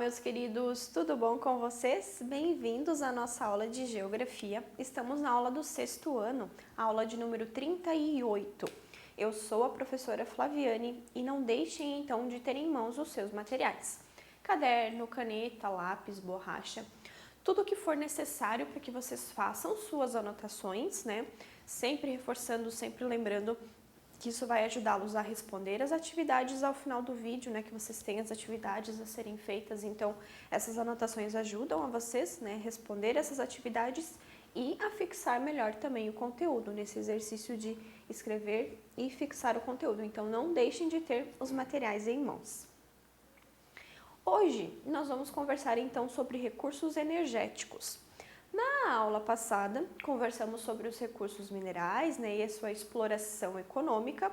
meus queridos, tudo bom com vocês? Bem-vindos à nossa aula de Geografia. Estamos na aula do sexto ano, a aula de número 38. Eu sou a professora Flaviane e não deixem então de ter em mãos os seus materiais. Caderno, caneta, lápis, borracha, tudo o que for necessário para que vocês façam suas anotações, né? Sempre reforçando, sempre lembrando que isso vai ajudá-los a responder as atividades ao final do vídeo, né, que vocês têm as atividades a serem feitas, então essas anotações ajudam a vocês, né, responder essas atividades e a fixar melhor também o conteúdo, nesse exercício de escrever e fixar o conteúdo, então não deixem de ter os materiais em mãos. Hoje nós vamos conversar então sobre recursos energéticos. Na aula passada, conversamos sobre os recursos minerais, né, e a sua exploração econômica.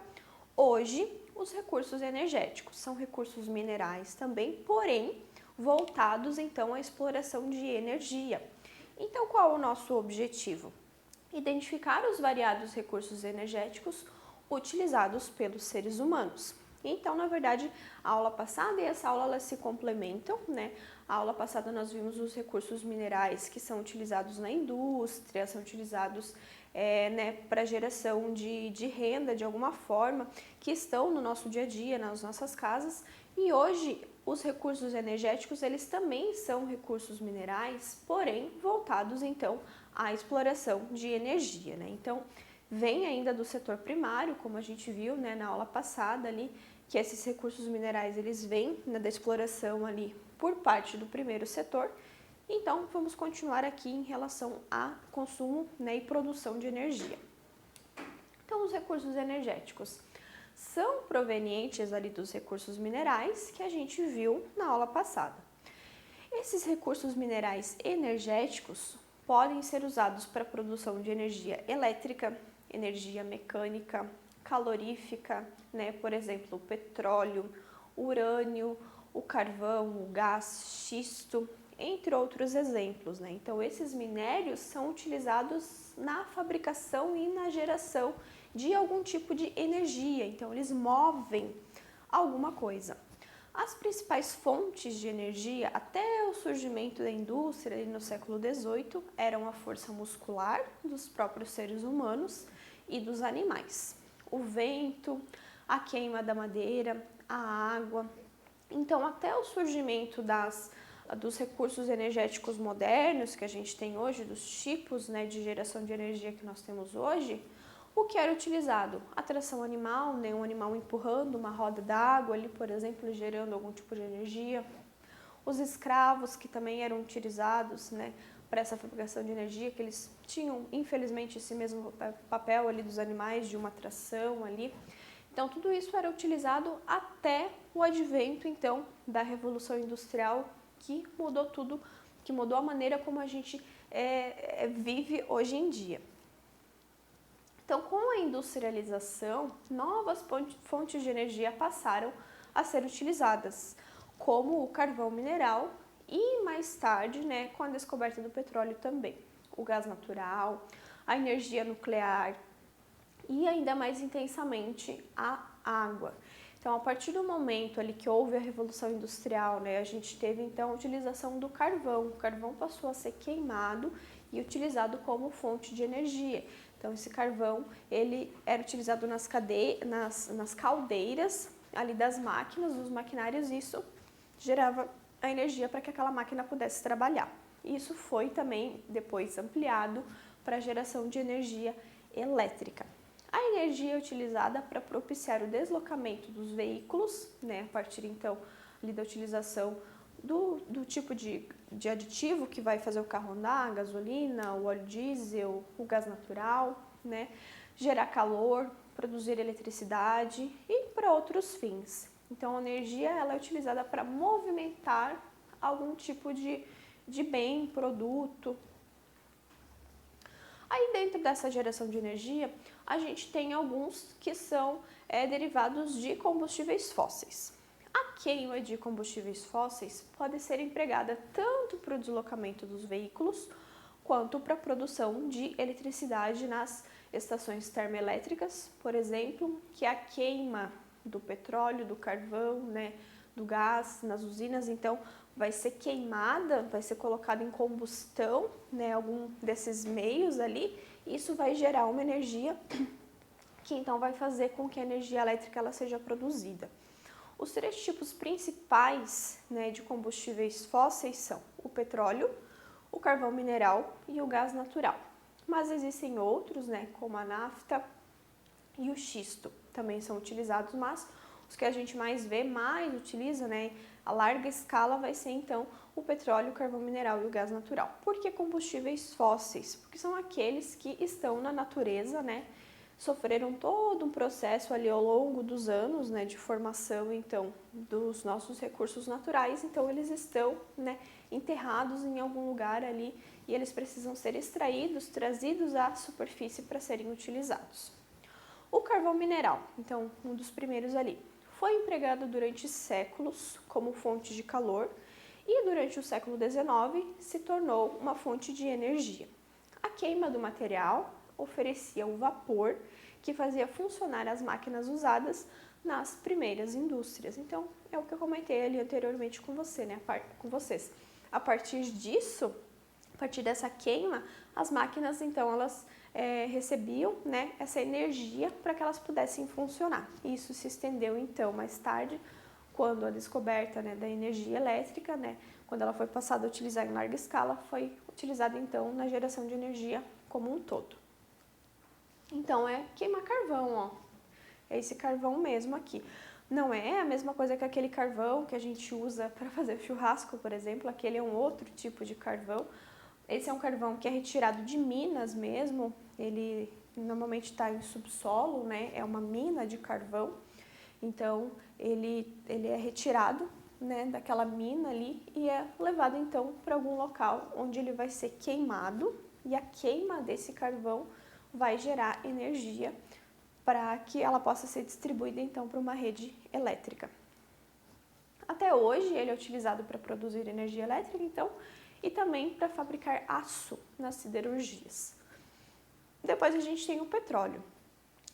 Hoje, os recursos energéticos são recursos minerais também, porém, voltados então à exploração de energia. Então, qual é o nosso objetivo? Identificar os variados recursos energéticos utilizados pelos seres humanos. Então, na verdade, a aula passada e essa aula elas se complementam, né? A aula passada nós vimos os recursos minerais que são utilizados na indústria, são utilizados né, para geração de renda de alguma forma, que estão no nosso dia a dia, nas nossas casas. E hoje, os recursos energéticos, eles também são recursos minerais, porém voltados então à exploração de energia, né? Então, vem ainda do setor primário, como a gente viu, né, na aula passada ali, que esses recursos minerais eles vêm, né, da exploração ali por parte do primeiro setor. Então, vamos continuar aqui em relação a consumo, né, e produção de energia. Então, os recursos energéticos são provenientes ali dos recursos minerais que a gente viu na aula passada. Esses recursos minerais energéticos podem ser usados para a produção de energia elétrica, energia mecânica, calorífica, né? Por exemplo, o petróleo, o urânio, o carvão, o gás, xisto, entre outros exemplos, né? Então, esses minérios são utilizados na fabricação e na geração de algum tipo de energia, então eles movem alguma coisa. As principais fontes de energia até o surgimento da indústria ali no século XVIII eram a força muscular dos próprios seres humanos e dos animais. O vento, a queima da madeira, a água. Então, até o surgimento dos recursos energéticos modernos que a gente tem hoje, dos tipos, né, de geração de energia que nós temos hoje, o que era utilizado? A tração animal, né, um animal empurrando uma roda d'água ali, por exemplo, gerando algum tipo de energia. Os escravos, que também eram utilizados, né, para essa fabricação de energia, que eles tinham, infelizmente, esse mesmo papel ali dos animais, de uma tração ali. Então, tudo isso era utilizado até o advento, então, da Revolução Industrial, que mudou tudo, que mudou a maneira como a gente vive hoje em dia. Então, com a industrialização, novas fontes de energia passaram a ser utilizadas, como o carvão mineral e, mais tarde, né, com a descoberta do petróleo também, o gás natural, a energia nuclear e, ainda mais intensamente, a água. Então, a partir do momento ali que houve a Revolução Industrial, né, a gente teve, então, a utilização do carvão. O carvão passou a ser queimado e utilizado como fonte de energia. Então, esse carvão, ele era utilizado nas caldeiras ali das máquinas, dos maquinários, e isso gerava a energia para que aquela máquina pudesse trabalhar. Isso foi também depois ampliado para a geração de energia elétrica. A energia é utilizada para propiciar o deslocamento dos veículos, né, a partir então ali da utilização do tipo de aditivo que vai fazer o carro andar, a gasolina, o óleo diesel, o gás natural, né, gerar calor, produzir eletricidade e para outros fins. Então, a energia ela é utilizada para movimentar algum tipo de bem, produto. Aí, dentro dessa geração de energia, a gente tem alguns que são derivados de combustíveis fósseis. A queima de combustíveis fósseis pode ser empregada tanto para o deslocamento dos veículos, quanto para a produção de eletricidade nas estações termoelétricas, por exemplo, que é a queima do petróleo, do carvão, né, do gás nas usinas, então vai ser queimada, vai ser colocada em combustão, né, algum desses meios ali, isso vai gerar uma energia que então vai fazer com que a energia elétrica ela seja produzida. Os três tipos principais, né, de combustíveis fósseis são o petróleo, o carvão mineral e o gás natural. Mas existem outros, né, como a nafta e o xisto, também são utilizados, mas os que a gente mais vê, mais utiliza, né, a larga escala vai ser então o petróleo, o carvão mineral e o gás natural. Por que combustíveis fósseis? Porque são aqueles que estão na natureza, né, sofreram todo um processo ali ao longo dos anos, né, de formação, então, dos nossos recursos naturais, então eles estão, né, enterrados em algum lugar ali e eles precisam ser extraídos, trazidos à superfície para serem utilizados. O carvão mineral, então, um dos primeiros ali, foi empregado durante séculos como fonte de calor e durante o século XIX se tornou uma fonte de energia. A queima do material oferecia o vapor que fazia funcionar as máquinas usadas nas primeiras indústrias. Então, é o que eu comentei ali anteriormente com você, né? Com vocês. A partir disso, a partir dessa queima, as máquinas, então, elas recebiam, né, essa energia para que elas pudessem funcionar. Isso se estendeu, então, mais tarde, quando a descoberta, né, da energia elétrica, né, quando ela foi passada a utilizar em larga escala, foi utilizada, então, na geração de energia como um todo. Então, é queimar carvão, ó. É esse carvão mesmo aqui. Não é a mesma coisa que aquele carvão que a gente usa para fazer churrasco, por exemplo. Aquele é um outro tipo de carvão. Esse é um carvão que é retirado de minas mesmo. Ele normalmente está em subsolo, né? É uma mina de carvão. Então, ele é retirado, né, daquela mina ali e é levado, então, para algum local onde ele vai ser queimado. E a queima desse carvão vai gerar energia para que ela possa ser distribuída então para uma rede elétrica. Até hoje ele é utilizado para produzir energia elétrica, então, e também para fabricar aço nas siderurgias. Depois a gente tem o petróleo.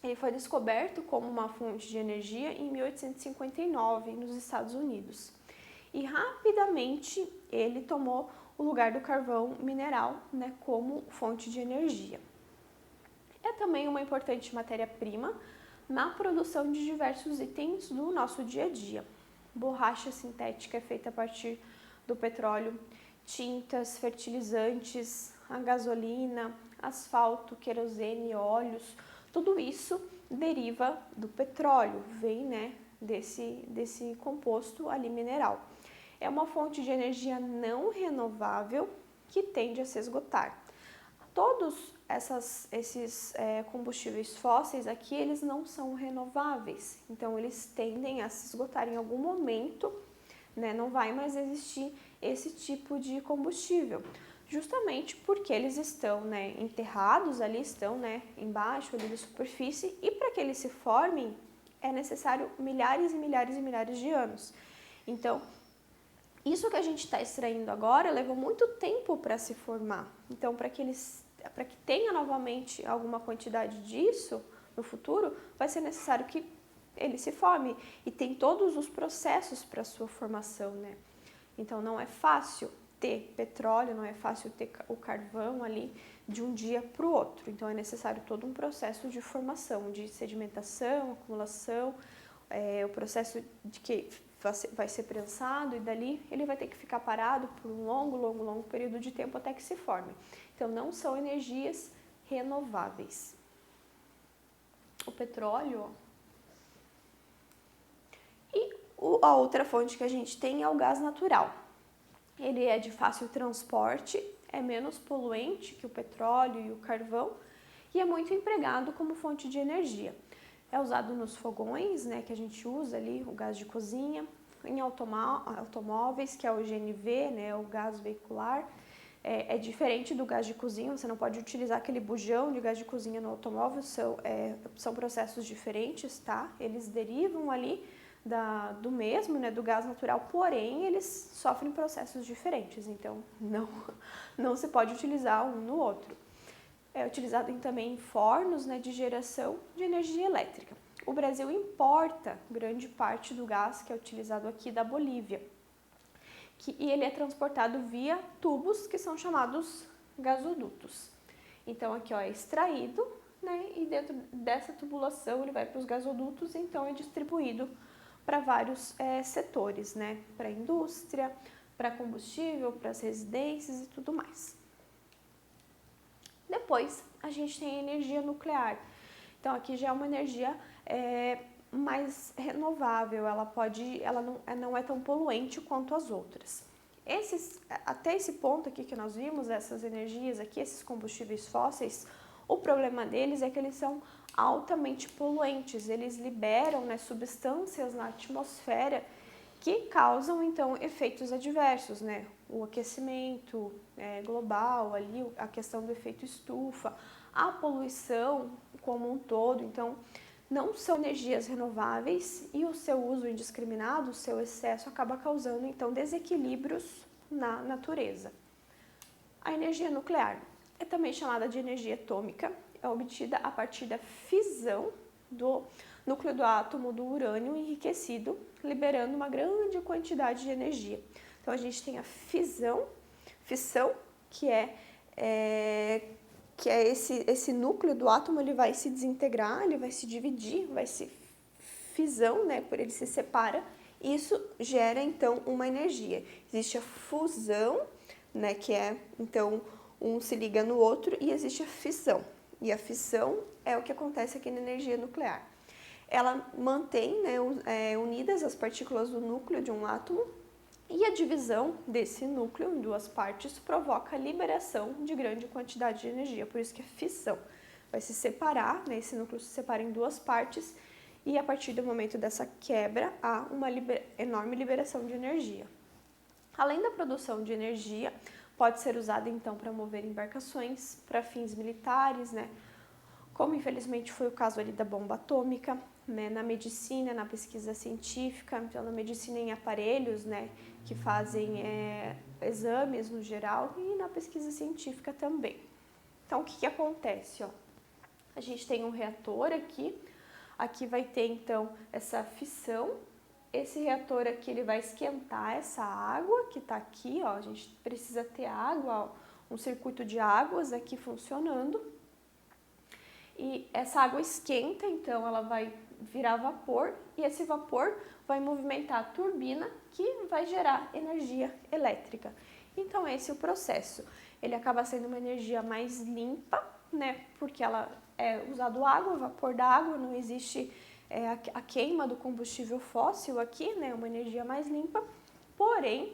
Ele foi descoberto como uma fonte de energia em 1859 nos Estados Unidos. E rapidamente ele tomou o lugar do carvão mineral, né, como fonte de energia. É também uma importante matéria-prima na produção de diversos itens do nosso dia a dia. Borracha sintética é feita a partir do petróleo, tintas, fertilizantes, a gasolina, asfalto, querosene, óleos, tudo isso deriva do petróleo, vem, né, desse composto ali mineral. É uma fonte de energia não renovável que tende a se esgotar. Todos esses combustíveis fósseis aqui, eles não são renováveis, então eles tendem a se esgotar em algum momento, né? Não vai mais existir esse tipo de combustível, justamente porque eles estão, né, enterrados ali, estão, né, embaixo ali da superfície, e para que eles se formem é necessário milhares e milhares e milhares de anos. Então, isso que a gente está extraindo agora levou muito tempo para se formar. Então, para que tenha novamente alguma quantidade disso no futuro, vai ser necessário que ele se forme. E tem todos os processos para sua formação, né? Então, não é fácil ter petróleo, não é fácil ter o carvão ali de um dia para o outro. Então, é necessário todo um processo de formação, de sedimentação, acumulação, o processo de que vai ser prensado e dali ele vai ter que ficar parado por um longo período de tempo até que se forme. Então, não são energias renováveis. O petróleo, e a outra fonte que a gente tem é o gás natural. Ele é de fácil transporte, é menos poluente que o petróleo e o carvão e é muito empregado como fonte de energia. É usado nos fogões, né, que a gente usa ali, o gás de cozinha, em automóveis, que é o GNV, né, o gás veicular. É diferente do gás de cozinha, você não pode utilizar aquele bujão de gás de cozinha no automóvel, são processos diferentes, tá? Eles derivam ali do mesmo, né, do gás natural, porém eles sofrem processos diferentes, então não se pode utilizar um no outro. É utilizado também em fornos, né, de geração de energia elétrica. O Brasil importa grande parte do gás que é utilizado aqui da Bolívia. e ele é transportado via tubos que são chamados gasodutos. Então aqui ó, é extraído, né, e dentro dessa tubulação ele vai para os gasodutos, então é distribuído para vários setores, né, para a indústria, para combustível, para as residências e tudo mais. Depois a gente tem a energia nuclear. Então aqui já é uma energia mais renovável, ela não é tão poluente quanto as outras. Até esse ponto aqui que nós vimos, essas energias aqui, esses combustíveis fósseis, o problema deles é que eles são altamente poluentes, eles liberam, né, substâncias na atmosfera que causam então efeitos adversos, né? O aquecimento global, ali, a questão do efeito estufa, a poluição como um todo. Então, não são energias renováveis e o seu uso indiscriminado, o seu excesso, acaba causando então desequilíbrios na natureza. A energia nuclear é também chamada de energia atômica, é obtida a partir da fissão do núcleo do átomo do urânio enriquecido, liberando uma grande quantidade de energia. Então a gente tem a fissão, que é esse núcleo do átomo, ele vai se desintegrar, ele vai se dividir, vai se fissão, né, por ele se separa, e isso gera então uma energia. Existe a fusão, né, que é então um se liga no outro, e existe a fissão. E a fissão é o que acontece aqui na energia nuclear. Ela mantém, né, unidas as partículas do núcleo de um átomo, e a divisão desse núcleo em duas partes provoca a liberação de grande quantidade de energia, por isso que é fissão. Vai se separar, né, esse núcleo se separa em duas partes, e a partir do momento dessa quebra há uma enorme liberação de energia. Além da produção de energia, pode ser usada então para mover embarcações para fins militares, né? Como infelizmente foi o caso ali da bomba atômica, né? Na medicina, na pesquisa científica, então na medicina em aparelhos, né, que fazem exames no geral, e na pesquisa científica também. Então o que acontece? Ó? A gente tem um reator aqui vai ter então essa fissão. Esse reator aqui ele vai esquentar essa água que está aqui, ó, a gente precisa ter água, ó, um circuito de águas aqui funcionando. E essa água esquenta, então ela vai virar vapor, e esse vapor vai movimentar a turbina que vai gerar energia elétrica. Então esse é o processo. Ele acaba sendo uma energia mais limpa, né, porque ela é usado água, vapor da água, não existe a queima do combustível fóssil aqui, né, uma energia mais limpa, porém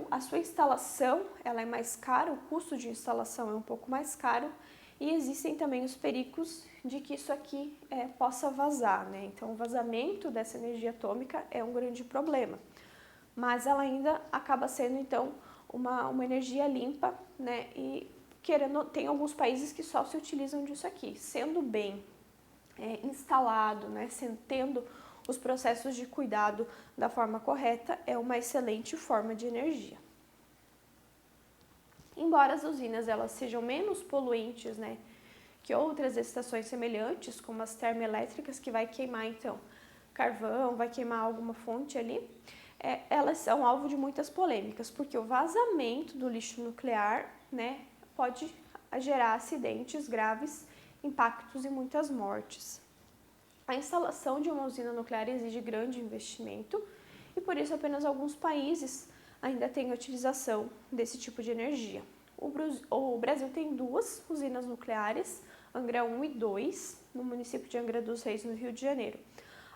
a sua instalação ela é mais cara, o custo de instalação é um pouco mais caro, e existem também os perigos de que isso aqui possa vazar, né? Então o vazamento dessa energia atômica é um grande problema, mas ela ainda acaba sendo então uma energia limpa, né? E tem alguns países que só se utilizam disso aqui, sendo bem instalado, né, tendo os processos de cuidado da forma correta, é uma excelente forma de energia. Embora as usinas elas sejam menos poluentes, né, que outras estações semelhantes, como as termoelétricas, que vai queimar então carvão, vai queimar alguma fonte ali, elas são alvo de muitas polêmicas, porque o vazamento do lixo nuclear, né, pode gerar acidentes graves, impactos e muitas mortes. A instalação de uma usina nuclear exige grande investimento e por isso apenas alguns países ainda têm a utilização desse tipo de energia. O Brasil tem 2 usinas nucleares, Angra 1 e 2, no município de Angra dos Reis, no Rio de Janeiro.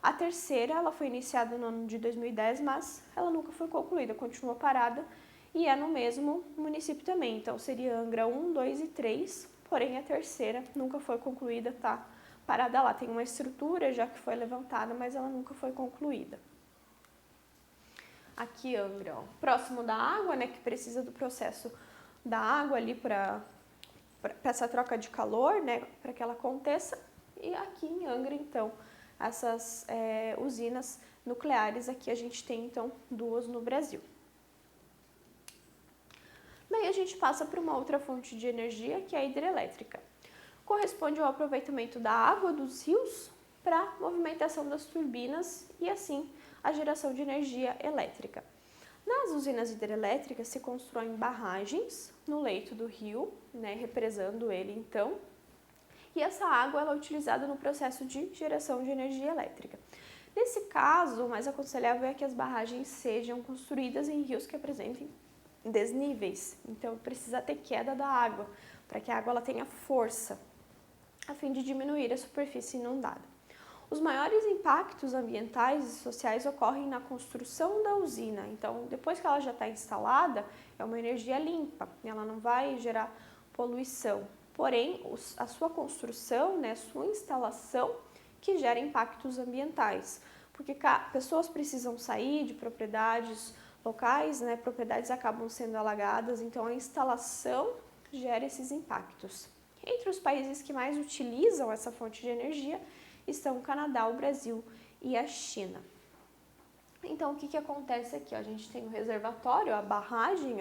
A terceira ela foi iniciada no ano de 2010, mas ela nunca foi concluída, continua parada e é no mesmo município também. Então seria Angra 1, 2 e 3, porém a terceira nunca foi concluída, tá parada lá. Tem uma estrutura já que foi levantada, mas ela nunca foi concluída. Aqui Angra, ó, próximo da água, né, que precisa do processo da água ali para essa troca de calor, né, para que ela aconteça. E aqui em Angra, então, essas usinas nucleares, aqui a gente tem, então, 2 no Brasil. Daí a gente passa para uma outra fonte de energia, que é a hidrelétrica. Corresponde ao aproveitamento da água dos rios para a movimentação das turbinas e, assim, a geração de energia elétrica. Nas usinas hidrelétricas se constroem barragens no leito do rio, né, represando ele então, e essa água ela é utilizada no processo de geração de energia elétrica. Nesse caso, o mais aconselhável é que as barragens sejam construídas em rios que apresentem desníveis, então precisa ter queda da água, para que a água ela tenha força, a fim de diminuir a superfície inundada. Os maiores impactos ambientais e sociais ocorrem na construção da usina, então depois que ela já está instalada, é uma energia limpa, ela não vai gerar poluição, porém a sua construção, né, a sua instalação que gera impactos ambientais, porque pessoas precisam sair de propriedades locais, né, propriedades acabam sendo alagadas, então a instalação gera esses impactos. Entre os países que mais utilizam essa fonte de energia estão o Canadá, o Brasil e a China. Então, o que acontece aqui? A gente tem o reservatório, a barragem,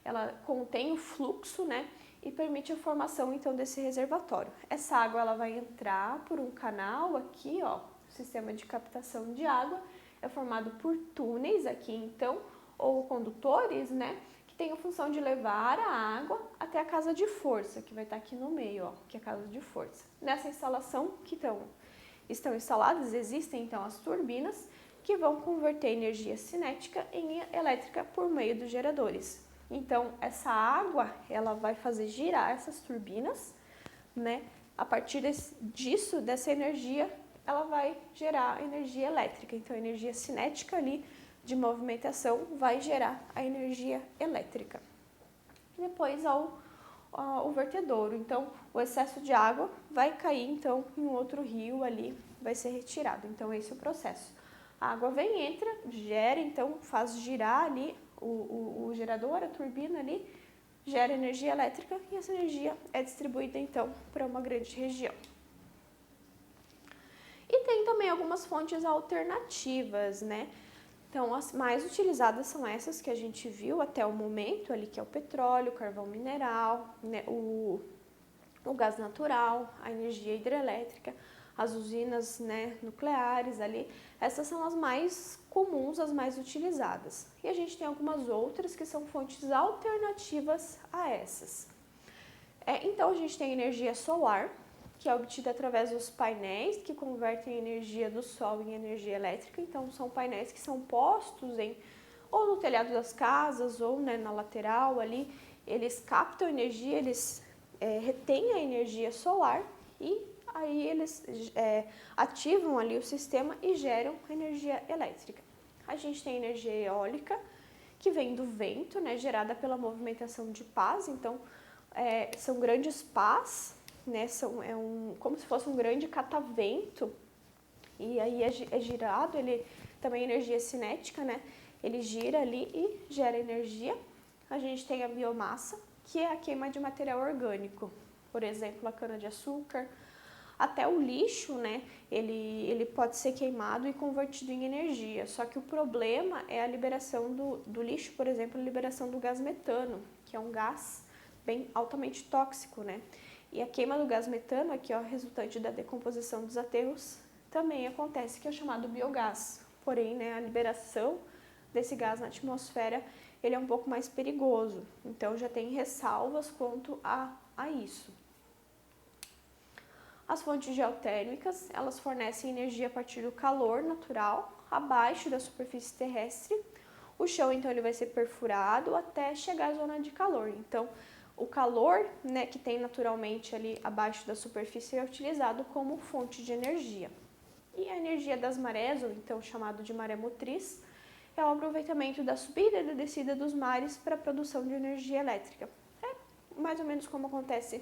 ela contém o fluxo, né, e permite a formação, então, desse reservatório. Essa água, ela vai entrar por um canal aqui, o sistema de captação de água, é formado por túneis aqui, então, ou condutores, né, que tem a função de levar a água até a casa de força, que vai estar aqui no meio, que é a casa de força. Nessa instalação que estão instaladas, existem então as turbinas que vão converter energia cinética em elétrica por meio dos geradores. Então, essa água, ela vai fazer girar essas turbinas, né? A partir dessa energia, ela vai gerar energia elétrica. Então, a energia cinética ali de movimentação vai gerar a energia elétrica. E depois o vertedouro. Então, o excesso de água vai cair então em um outro rio ali, vai ser retirado. Então, esse é o processo. A água vem, entra, gera, então faz girar ali o gerador, a turbina ali, gera energia elétrica e essa energia é distribuída então para uma grande região. E tem também algumas fontes alternativas, né? Então, as mais utilizadas são essas que a gente viu até o momento, ali que é o petróleo, o carvão mineral, né, o gás natural, a energia hidrelétrica, as usinas, né, nucleares ali. Essas são as mais comuns, as mais utilizadas. E a gente tem algumas outras que são fontes alternativas a essas. Então, a gente tem energia solar, que é obtida através dos painéis que convertem a energia do sol em energia elétrica. Então, são painéis que são postos ou no telhado das casas ou, né, na lateral ali. Eles captam energia, eles retêm a energia solar e aí eles ativam ali o sistema e geram energia elétrica. A gente tem energia eólica, que vem do vento, né, gerada pela movimentação de pás. Então, são grandes pás, né, como se fosse um grande catavento, e aí é girado, ele também é energia cinética, né, ele gira ali e gera energia. A gente tem a biomassa, que é a queima de material orgânico, por exemplo, a cana-de-açúcar, até o lixo, né, ele pode ser queimado e convertido em energia, só que o problema é a liberação do lixo, por exemplo, a liberação do gás metano, que é um gás bem altamente tóxico, né? E a queima do gás metano, aqui, resultante da decomposição dos aterros, também acontece, que é o chamado biogás. Porém, né, a liberação desse gás na atmosfera, ele é um pouco mais perigoso. Então, já tem ressalvas quanto a isso. As fontes geotérmicas, elas fornecem energia a partir do calor natural, abaixo da superfície terrestre. O chão, então, ele vai ser perfurado até chegar à zona de calor. Então, o calor, né, que tem naturalmente ali abaixo da superfície é utilizado como fonte de energia. E a energia das marés, ou então chamado de maré motriz, é o aproveitamento da subida e da descida dos mares para a produção de energia elétrica. É mais ou menos como acontece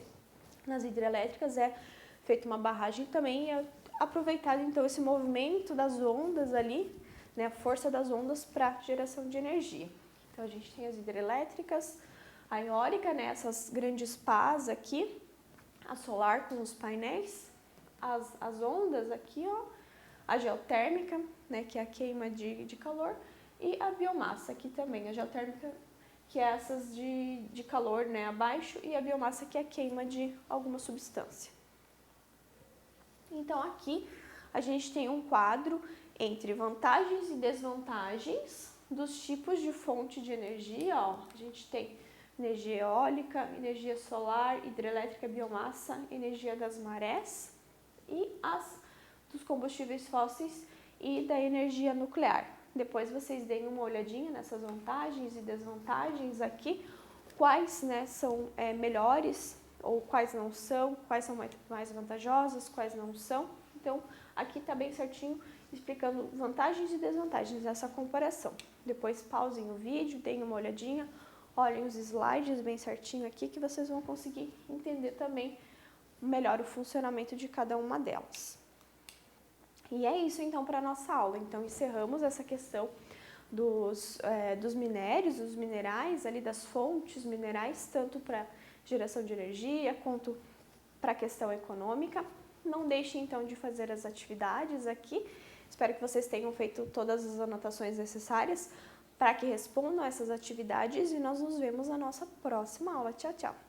nas hidrelétricas, é feita uma barragem também e é aproveitado então esse movimento das ondas ali, né, a força das ondas para geração de energia. Então a gente tem as hidrelétricas, a eólica, né, essas grandes pás aqui, a solar com os painéis, as ondas aqui, a geotérmica, né, que é a queima de calor, e a biomassa aqui também, a geotérmica, que é essas de calor, né, abaixo, e a biomassa, que é a queima de alguma substância. Então, aqui a gente tem um quadro entre vantagens e desvantagens, dos tipos de fonte de energia, ó, a gente tem energia eólica, energia solar, hidrelétrica, biomassa, energia das marés e as dos combustíveis fósseis e da energia nuclear. Depois vocês deem uma olhadinha nessas vantagens e desvantagens aqui, quais, né, são melhores ou quais não são, quais são mais vantajosas, quais não são. Então, aqui está bem certinho explicando vantagens e desvantagens dessa comparação. Depois pausem o vídeo, deem uma olhadinha, olhem os slides bem certinho aqui que vocês vão conseguir entender também melhor o funcionamento de cada uma delas. E é isso então para a nossa aula. Então encerramos essa questão dos minérios, dos minerais, ali das fontes minerais, tanto para geração de energia quanto para a questão econômica. Não deixem então de fazer as atividades aqui. Espero que vocês tenham feito todas as anotações necessárias para que respondam essas atividades e nós nos vemos na nossa próxima aula. Tchau, tchau!